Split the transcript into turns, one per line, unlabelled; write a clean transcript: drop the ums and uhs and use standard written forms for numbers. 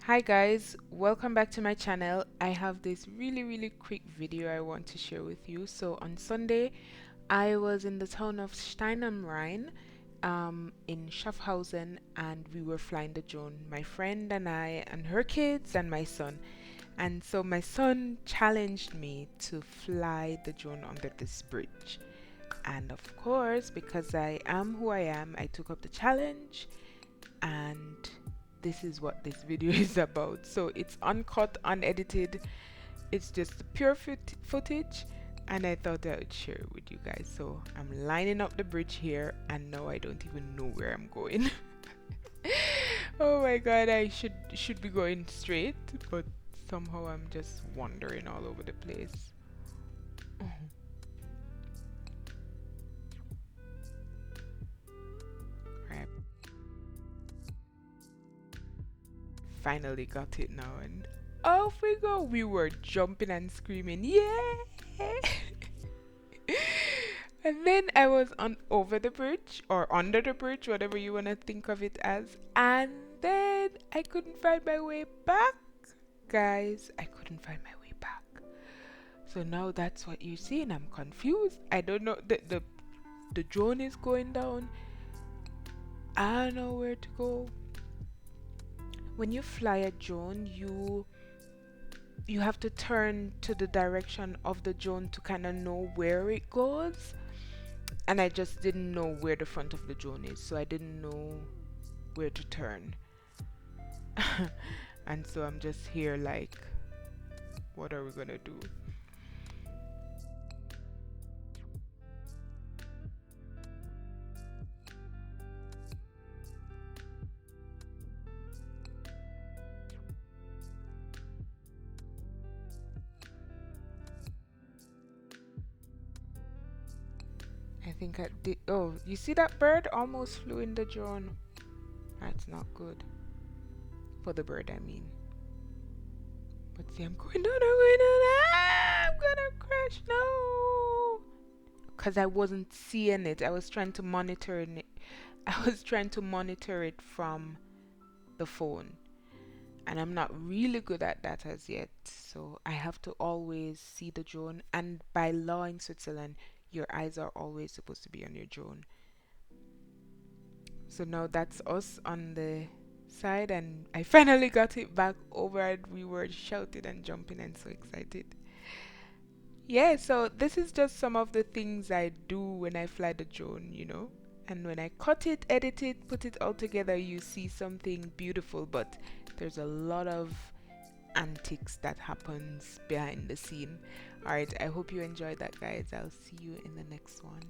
Hi guys, welcome back to my channel. I have this really quick video I want to share with you. So on Sunday I was in the town of Stein am Rhein in Schaffhausen, and we were flying the drone, my friend and I and her kids and my son. And so my son challenged me to fly the drone under this bridge. And of course, because I am who I am, I took up the challenge, and this is what this video is about. So it's uncut, unedited, it's just the pure footage, and I thought I would share it with you guys. So I'm lining up the bridge here, and now I don't even know where I'm going. Oh my god, I should be going straight, but somehow I'm just wandering all over the place. Right. Finally got it now, and off we go. We were jumping and screaming, yeah! And then I was on over the bridge or under the bridge, whatever you want to think of it as, and then I couldn't find my way back. Guys, I couldn't find my way back. So now that's what you're seeing. I'm confused. I don't know. The drone is going down. I don't know where to go. When you fly a drone, you have to turn to the direction of the drone to kind of know where it goes. And I just didn't know where the front of the drone is, so I didn't know where to turn. And so I'm just here like, what are we gonna do? I think I did. Oh, you see that bird almost flew in the drone. That's not good for the bird, I mean. But see, I'm going down, I'm going down. Ah, I'm gonna crash. No, because I wasn't seeing it. I was trying to monitor it. I was trying to monitor it from the phone, and I'm not really good at that as yet. So I have to always see the drone, and by law in Switzerland, your eyes are always supposed to be on your drone. So now that's us on the side, and I finally got it back over, and we were shouting and jumping and so excited. Yeah, so this is just some of the things I do when I fly the drone. And when I cut it, edit it, put it all together, you see something beautiful, but there's a lot of antics that happens behind the scene. Alright, I hope you enjoyed that, guys. I'll see you in the next one.